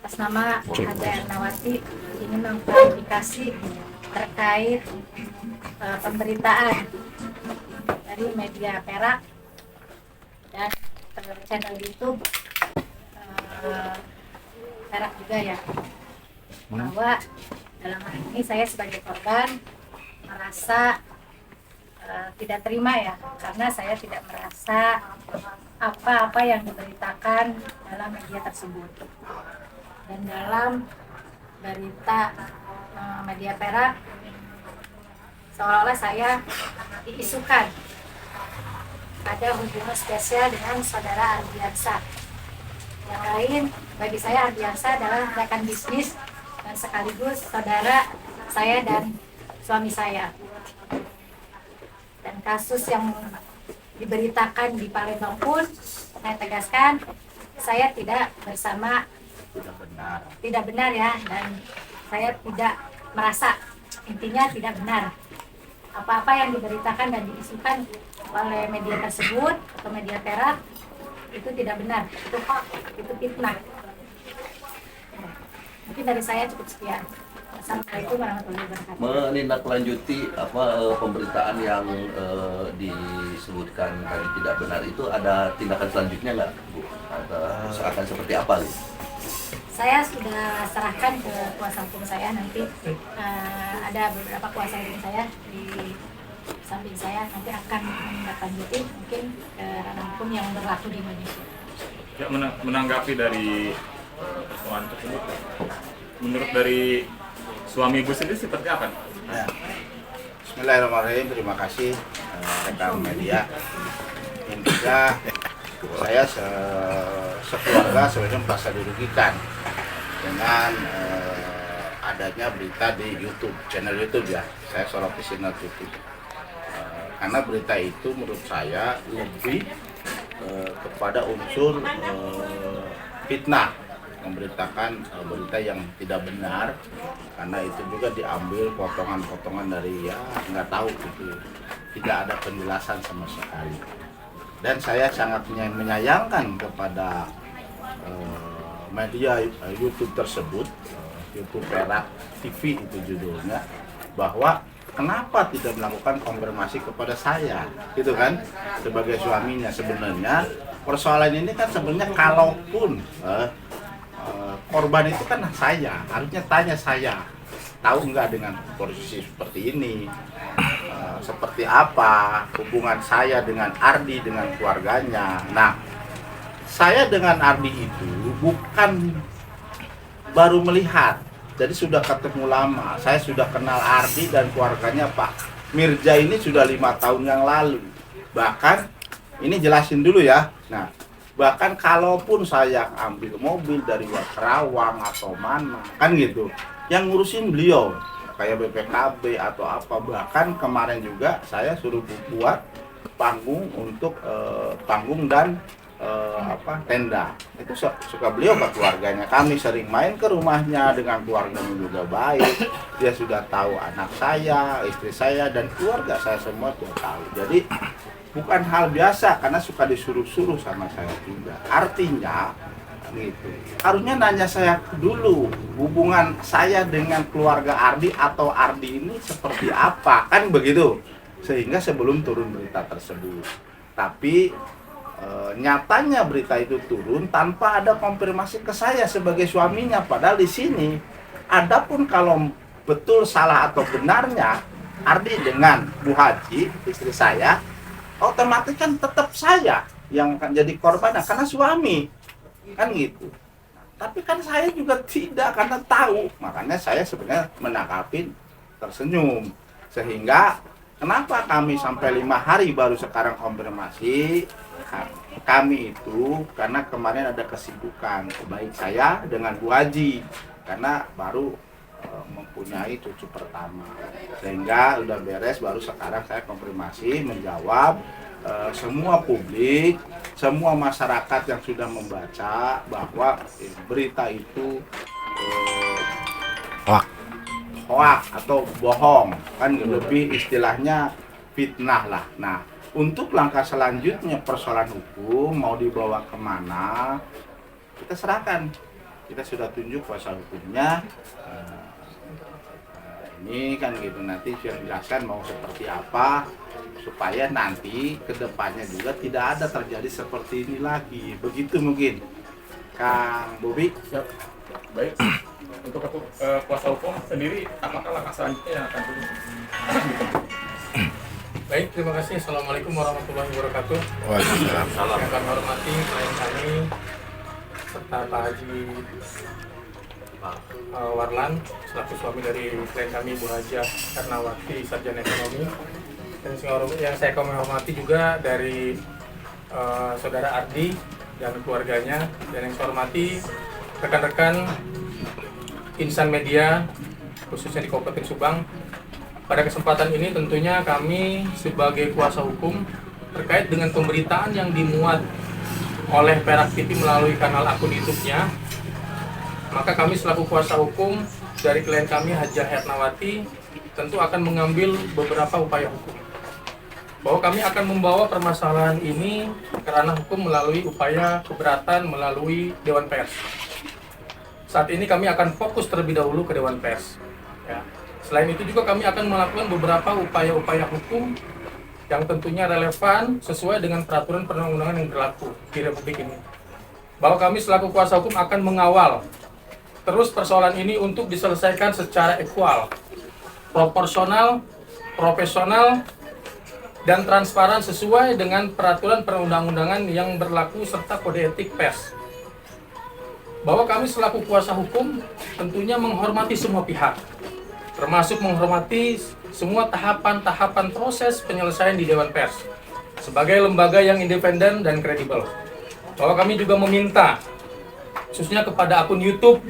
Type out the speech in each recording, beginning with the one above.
Atas nama Ada Ernawati ingin mengklarifikasi terkait pemberitaan dari media Perak dan channel YouTube Perak juga ya, bahwa dalam hal ini saya sebagai korban merasa tidak terima ya, karena saya tidak merasa apa-apa yang diberitakan dalam media tersebut. Dan dalam berita media Perak seolah-olah saya diisukan ada hubungan spesial dengan saudara Ardiansa. Yang lain bagi saya Ardiansa adalah rekan bisnis dan sekaligus saudara saya dan suami saya. Dan kasus yang diberitakan di Palembang pun saya tegaskan saya tidak bersama, tidak benar ya, dan saya tidak merasa, intinya tidak benar apa-apa yang diberitakan dan diisukan oleh media tersebut atau media Perak itu tidak benar, itu hoax, itu fitnah. Mungkin dari saya cukup sekian. Assalamualaikum warahmatullahi wabarakatuh. Menindaklanjuti pemberitaan yang disebutkan tadi tidak benar itu, ada tindakan selanjutnya nggak, Bu? Akan seperti apa gitu? Saya sudah serahkan ke kuasa hukum saya, nanti ada beberapa kuasa hukum saya di samping saya, nanti akan menindaklanjuti mungkin ranah hukum yang berlaku di Indonesia. Ya, menanggapi dari persoalan tersebut, menurut dari suami Ibu sendiri seperti apa? Ya. Bismillahirrahmanirrahim, terima kasih rekan media. Intinya saya sekeluarga sebenarnya merasa dirugikan dengan adanya berita di YouTube, channel YouTube ya. Saya soroti channel YouTube. Karena berita itu menurut saya lebih kepada unsur fitnah, memberitakan berita yang tidak benar, karena itu juga diambil potongan-potongan dari ya nggak tahu itu, tidak ada penjelasan sama sekali. Dan saya sangat menyayangkan kepada media YouTube tersebut, YouTube Perak TV itu judulnya, bahwa kenapa tidak melakukan konfirmasi kepada saya, gitu kan, sebagai suaminya. Sebenarnya persoalan ini kan sebenarnya kalaupun korban itu kan saya, harusnya tanya saya, tahu nggak dengan posisi seperti ini, seperti apa hubungan saya dengan Ardi, dengan keluarganya. Nah, saya dengan Ardi itu bukan baru melihat, jadi sudah ketemu lama. Saya sudah kenal Ardi dan keluarganya Pak Mirja ini sudah 5 tahun yang lalu. Bahkan, ini jelasin dulu ya. Nah, bahkan kalaupun saya ambil mobil dari Karawang atau mana, kan gitu, yang ngurusin beliau kayak BPKB atau apa. Bahkan kemarin juga saya suruh buat panggung untuk panggung dan tenda. Itu suka beliau ke keluarganya. Kami sering main ke rumahnya, dengan keluarganya juga baik. Dia sudah tahu anak saya, istri saya, dan keluarga saya semua sudah tahu. Jadi bukan hal biasa, karena suka disuruh-suruh sama saya juga. Artinya gitu, harusnya nanya saya dulu hubungan saya dengan keluarga Ardi atau Ardi ini seperti apa, kan begitu, sehingga sebelum turun berita tersebut. Tapi nyatanya berita itu turun tanpa ada konfirmasi ke saya sebagai suaminya. Padahal di sini, adapun kalau betul salah atau benarnya Ardi dengan Bu Haji, istri saya, otomatis kan tetap saya yang akan jadi korban, karena suami, kan gitu. Tapi kan saya juga tidak, karena tahu. Makanya saya sebenarnya menanggapi tersenyum. Sehingga kenapa kami sampai 5 hari baru sekarang konfirmasi? Kami itu karena kemarin ada kesibukan, baik saya dengan Bu Haji, karena baru mempunyai cucu pertama, sehingga udah beres, baru sekarang saya konfirmasi menjawab semua publik, semua masyarakat yang sudah membaca bahwa berita itu hoak atau bohong, kan lebih istilahnya fitnah lah. Nah, untuk langkah selanjutnya persoalan hukum mau dibawa kemana, kita serahkan kita sudah tunjuk kuasa hukumnya. Ini kan gitu, nanti saya jelaskan mau seperti apa supaya nanti kedepannya juga tidak ada terjadi seperti ini lagi. Begitu mungkin, Kang Bobi. Siap. Baik. Untuk kuasa hukum sendiri, apakah langkah selanjutnya yang akan ditempuh? Baik, terima kasih. Assalamualaikum warahmatullahi wabarakatuh. Waalaikumsalam. Yang kami hormati klien kami serta Pak Haji Warlan selaku suami dari klien kami Bu Hajah Ernawati, sarjana ekonomi. Dan yang saya hormati juga dari saudara Ardi dan keluarganya, dan yang saya hormati rekan-rekan insan media khususnya di Kabupaten Subang. Pada kesempatan ini tentunya kami sebagai kuasa hukum terkait dengan pemberitaan yang dimuat oleh Perak TV melalui kanal akun YouTube-nya, maka kami selaku kuasa hukum dari klien kami Hajah Ernawati tentu akan mengambil beberapa upaya hukum, bahwa kami akan membawa permasalahan ini ke ranah hukum melalui upaya keberatan melalui Dewan Pers. Saat ini kami akan fokus terlebih dahulu ke Dewan Pers. Ya. Selain itu juga kami akan melakukan beberapa upaya-upaya hukum yang tentunya relevan sesuai dengan peraturan perundang-undangan yang berlaku di Republik ini. Bahwa kami selaku kuasa hukum akan mengawal terus persoalan ini untuk diselesaikan secara equal, proporsional, profesional, dan transparan sesuai dengan peraturan perundang-undangan yang berlaku serta kode etik pers. Bahwa kami selaku kuasa hukum tentunya menghormati semua pihak, termasuk menghormati semua tahapan-tahapan proses penyelesaian di Dewan Pers sebagai lembaga yang independen dan kredibel. Bahwa kami juga meminta khususnya kepada akun YouTube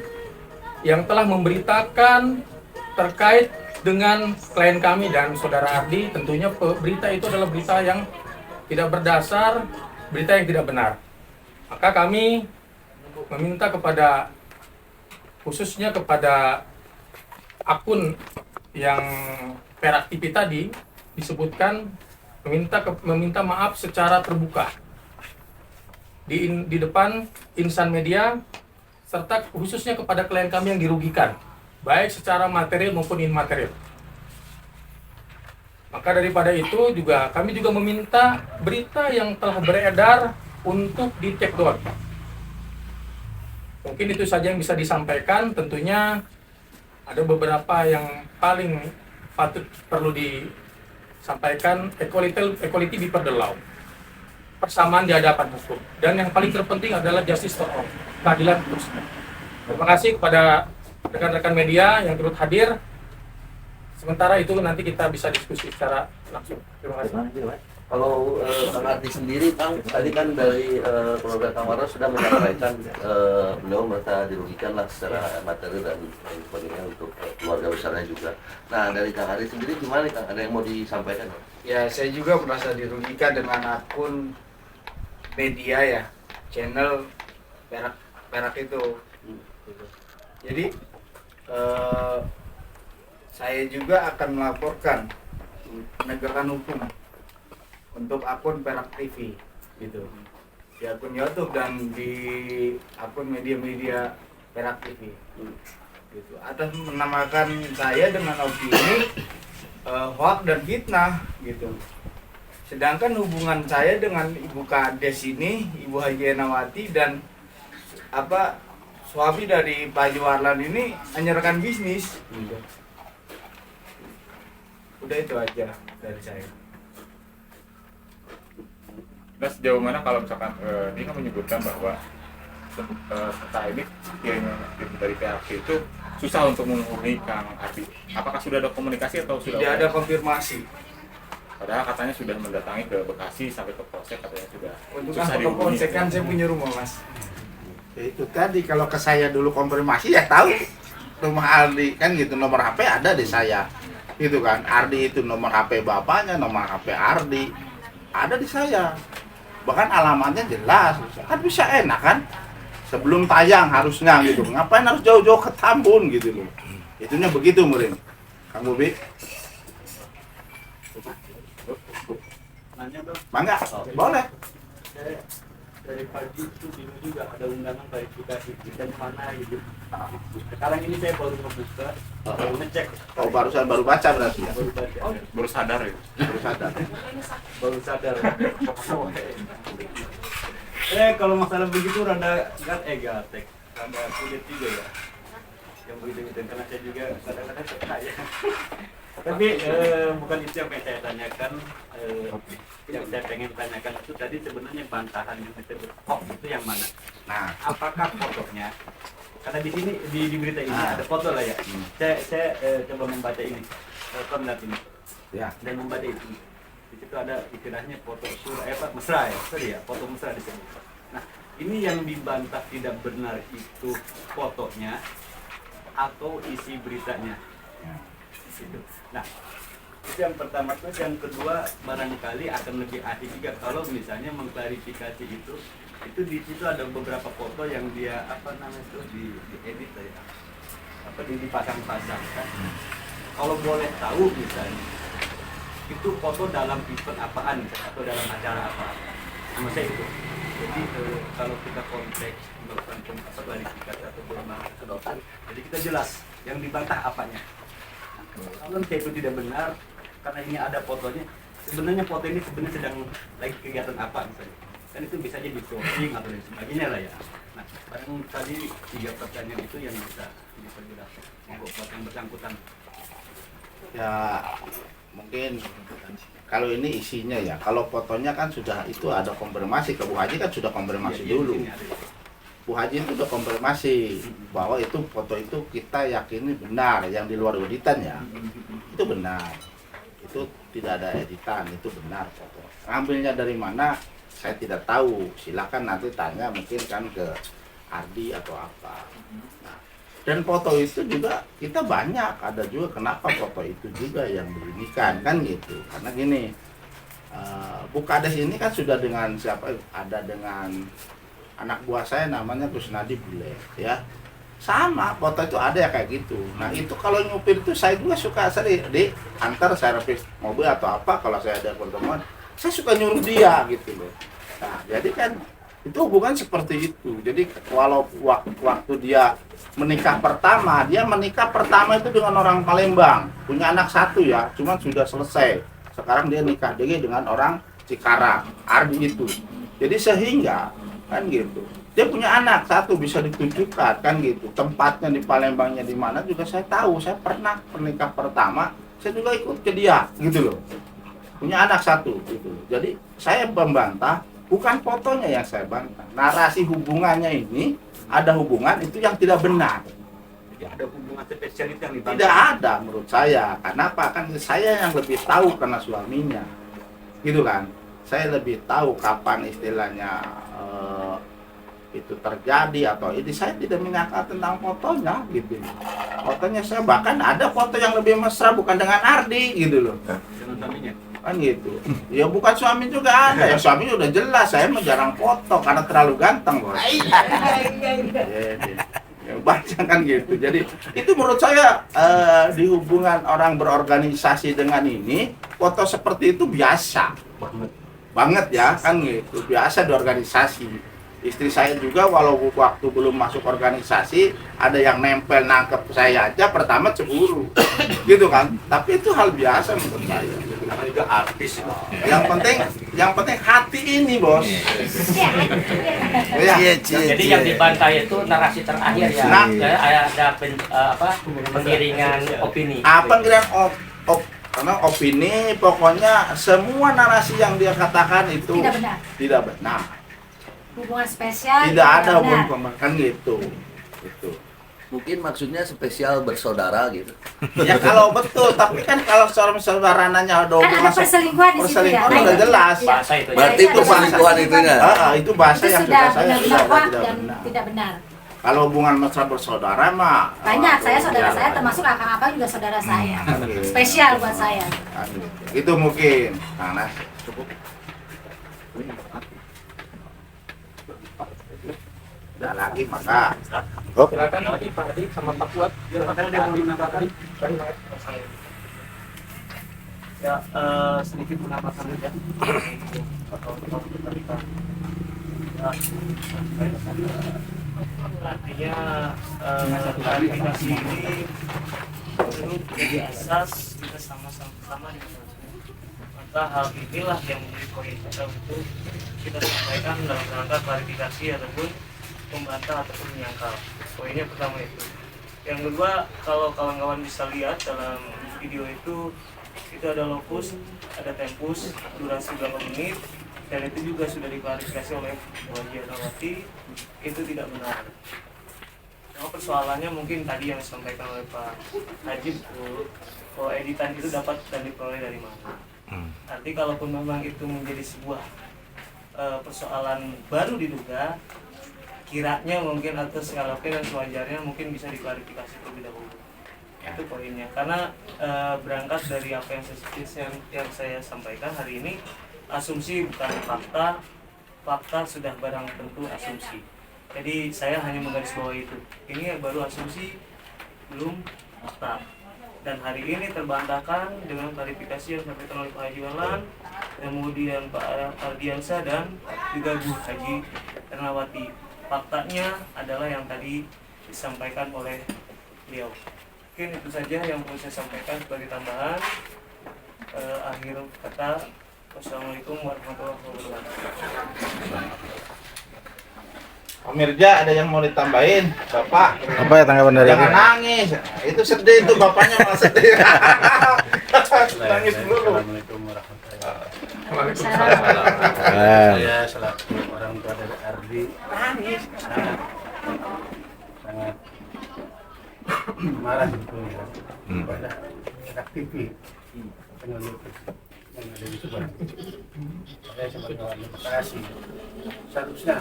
yang telah memberitakan terkait dengan klien kami dan saudara Ardi, tentunya berita itu adalah berita yang tidak berdasar, berita yang tidak benar. Maka kami meminta kepada khususnya kepada akun yang Perak TV tadi disebutkan meminta maaf secara terbuka di depan insan media serta khususnya kepada klien kami yang dirugikan baik secara material maupun imaterial. Maka daripada itu juga kami juga meminta berita yang telah beredar untuk di-take down. Mungkin itu saja yang bisa disampaikan. Tentunya ada beberapa yang paling patut perlu disampaikan. Equality before the law, persamaan di hadapan hukum, dan yang paling terpenting adalah justice for all, keadilan untuk semua. Terima kasih kepada rekan-rekan media yang turut hadir. Sementara itu nanti kita bisa diskusi secara langsung. Terima kasih. Kalau Kang Ardi sendiri, Kang, tadi kan dari keluarga Kang Warno sudah menyampaikan beliau merasa dirugikan lah secara materi dan lain sebagainya untuk keluarga besarnya juga. Nah, dari Kang Ardi sendiri gimana, Kang? Ada yang mau disampaikan? Ya, saya juga merasa dirugikan dengan akun media ya, channel Perak itu. Jadi saya juga akan melaporkan penegakan hukum untuk akun Perak TV gitu, di akun YouTube dan di akun media-media Perak TV gitu, atas menamakan saya dengan opini hoax dan fitnah gitu. Sedangkan hubungan saya dengan Ibu Kades ini, Ibu Hajah Ernawati, dan suami dari Pak Haji Warlan ini hanya rekan bisnis gitu. Udah itu aja dari saya. Nah, sejauh mana kalau misalkan dia kan menyebutkan bahwa serta ini yang dari PRP itu susah untuk menghubungi Kang Ardi. Apakah sudah ada komunikasi atau sudah? Tidak ada konfirmasi. Padahal katanya sudah mendatangi ke Bekasi sampai ke Polsek, katanya sudah Untuk susah apa ke dihubungi. Polsek, kan saya punya rumah, Mas. Itu tadi kalau ke saya dulu konfirmasi ya tahu rumah Ardi kan gitu, nomor HP ada di saya. Gitu kan. Ardi itu nomor HP bapaknya, nomor HP Ardi ada di saya. Bahkan alamatnya jelas, kan bisa enak kan, sebelum tayang harusnya gitu, ngapain harus jauh-jauh ke Tambun gitu loh. Itunya begitu Murin. Kang Bobi, mangga, boleh. dari pagi itu bingung juga ada undangan klarifikasi dan mana gitu. Sekarang ini saya baru ngebuka, baru ngecek. Oh, baru baca berarti ya? Baru baca. Baru sadar ya. Baru sadar. Baru sadar. Kalau masalah begitu rada gatek, rada sulit juga ya. Yang begitu karena saya juga kadang-kadang suka ya. Tapi bukan itu yang pengen saya tanyakan. Yang saya pengen tanyakan itu tadi sebenarnya bantahan yang disebut hoax itu yang mana? Nah, Apakah fotonya? Karena di sini di berita ini ada foto lah ya. Saya coba membaca ini, lihat ini ya. dan membaca itu. Di situ ada istilahnya foto mesra ya, sorry ya, foto mesra di sini. Nah, ini yang dibantah tidak benar itu fotonya atau isi beritanya. Gitu. Nah, itu yang pertama. Terus yang kedua, barangkali akan lebih asik juga kalau misalnya mengklarifikasi itu di situ ada beberapa foto yang dia diedit ya, dipasang-pasang kan. Kalau boleh tahu misalnya itu foto dalam event apaan atau dalam acara apa? Sama saya itu. Jadi kalau kita konteks melakukan klarifikasi atau bermakna, jadi kita jelas yang dibantah apanya. Kalau saya itu tidak benar, karena ini ada fotonya, sebenarnya foto ini sedang lagi kegiatan apa misalnya, kan itu bisa jadi closing atau lain sebagainya lah ya. Nah, barangkali 3 pertanyaan itu yang bisa diperjelaskan buat yang bersangkutan. Ya, mungkin kalau ini isinya ya, kalau fotonya kan sudah itu ada konfirmasi ke Bu Haji, kan sudah konfirmasi dulu. Bu Haji itu udah konfirmasi bahwa itu foto itu kita yakini benar, yang di luar editan ya, itu benar, itu tidak ada editan, itu benar foto. Ngambilnya dari mana saya tidak tahu, silakan nanti tanya mungkin kan ke Ardi atau apa. Nah, dan foto itu juga kita banyak, ada juga kenapa foto itu juga yang diinikan kan gitu, karena gini, Bu Kades ini kan sudah dengan siapa, ada dengan anak buah saya namanya Kusnadi Bule ya, sama foto itu ada ya kayak gitu. Nah itu kalau nyupir itu saya juga suka sering antar servis mobil atau apa, kalau saya ada pertemuan saya suka nyuruh dia gitu loh. Nah jadi kan itu hubungan seperti itu. Jadi walau waktu dia menikah pertama itu dengan orang Palembang, punya anak 1 ya, cuman sudah selesai. Sekarang dia nikah lagi dengan orang Cikarang, Ardi itu. Jadi sehingga kan gitu, dia punya anak 1 bisa ditunjukkan kan gitu, tempatnya di Palembangnya di mana juga saya tahu. Saya pernah pernikah pertama saya juga ikut ke dia gitu loh, punya anak 1 gitu. Jadi saya membantah bukan fotonya yang saya bantah, narasi hubungannya ini ada hubungan itu yang tidak benar. Jadi ada hubungan spesial itu yang dibantah. Tidak ada menurut saya. Kenapa? Kan saya yang lebih tahu karena suaminya gitu kan, saya lebih tahu kapan istilahnya itu terjadi atau ini. Saya tidak menyangka tentang fotonya gitu. Fotonya saya bahkan ada foto yang lebih mesra bukan dengan Ardi gitu loh. Dengan suaminya. Kan gitu. Ya bukan suami juga ada. Ya suaminya udah jelas, saya mah jarang foto karena terlalu ganteng, Bos. Ya, baca kan gitu. Jadi itu menurut saya di hubungan orang berorganisasi dengan ini, foto seperti itu biasa banget ya kan gitu, biasa di organisasi. Istri saya juga walau waktu belum masuk organisasi ada yang nempel nangkep saya aja pertama cemburu gitu kan, tapi itu hal biasa menurut saya. Karena juga artis. Yang penting hati ini, Bos. Ya. Jadi yang dibantah itu narasi terakhir ya. Nah. Ada pengiringan opini. Karena opini, pokoknya semua narasi yang dia katakan itu tidak benar. Hubungan spesial Tidak ada hubungan pembakan gitu. Mungkin maksudnya spesial bersaudara gitu. Ya kalau betul, tapi kan kalau saudara nanya ada kan hubungan ada perselingkuhan di situ ya. perselingkuhan udah jelas. Bahasa itu ya. Berarti itu perselingkuhan itunya. Itu bahasa Itu yang sudah sudah saya benar-benar sudah hoax tidak dan benar. tidak benar. Kalau hubungan mesra bersaudara mah Banyak, saya saudara ya, saya termasuk akang-akang juga saudara saya. gitu. Spesial buat saya. Kan gitu. Itu mungkin. Nah, cukup. Udah lagi maka Silakan lagi Pak Adi sama Pak Fuad. Silakan dia mau menambahkan. Ya, sedikit penambahan saja. Artinya klarifikasi ini perlu menjadi asas kita sama-sama diperhatikan. Maka hal inilah yang menjadi poin kita untuk kita sampaikan dalam rangka klarifikasi ataupun membantah ataupun menyangkal. Poinnya pertama itu. Yang kedua, kalau kawan-kawan bisa lihat dalam video itu ada lokus, ada tempus, durasi berapa menit, dan itu juga sudah diklarifikasi oleh Bu Haji Ernawati, itu tidak benar. Nah, persoalannya mungkin tadi yang disampaikan oleh Pak Haji, bahwa editan itu dapat dan diperoleh dari mana. Arti kalaupun memang itu menjadi sebuah persoalan baru diduga, kiranya mungkin atau sekalipun dan sewajarnya mungkin bisa diklarifikasi terlebih dahulu. Itu poinnya. Karena berangkat dari apa yang saya sampaikan hari ini, asumsi bukan fakta, fakta sudah barang tentu asumsi. Jadi saya hanya menggarisbawahi itu. Ini baru asumsi, belum fakta. Dan hari ini terbantahkan dengan klarifikasi yang disampaikan oleh Pak Haji Wahlan, kemudian Pak Ardiansyah dan juga Bu Haji Ernawati. Faktanya adalah yang tadi disampaikan oleh beliau. Mungkin itu saja yang perlu saya sampaikan sebagai tambahan. Akhir kata, wassalamualaikum warahmatullahi wabarakatuh. Pak Mirja, ada yang mau ditambahin, Bapak? Apa ya tanggapan dari Jangan nangis, itu sedih itu bapaknya malah sedih. Nangis dulu. Assalamualaikum warahmatullahi Waalaikumsalam. wabarakatuh? Saya selaku orang tua dari Ardi sangat marah sebetulnya kepada TV penyelundup yang ada di Subang. Saya sebagai warga Bekasi, seharusnya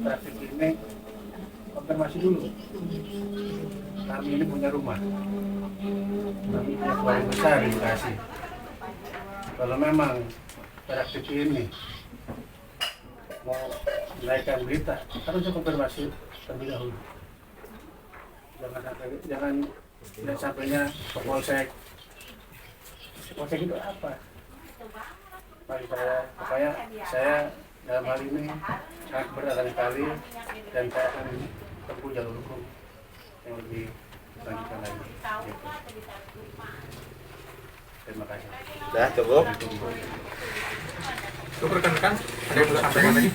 praktik ini konfirmasi dulu. Kami ini punya rumah, kami punya keluarga besar di Bekasi. Kalau memang praktik ini mau menaikkan berita, harusnya konfirmasi terlebih dahulu. Jangan tidak sampainya ke polsek. Polsek itu apa? Bagi supaya saya dalam hal ini sangat berat kali dan saya akan tempuh jalur hukum yang lebih lanjutkan lagi. Gitu. Terima kasih. Sudah cukup. Cukup rekan-rekan, ada yang mau sampaikan lagi?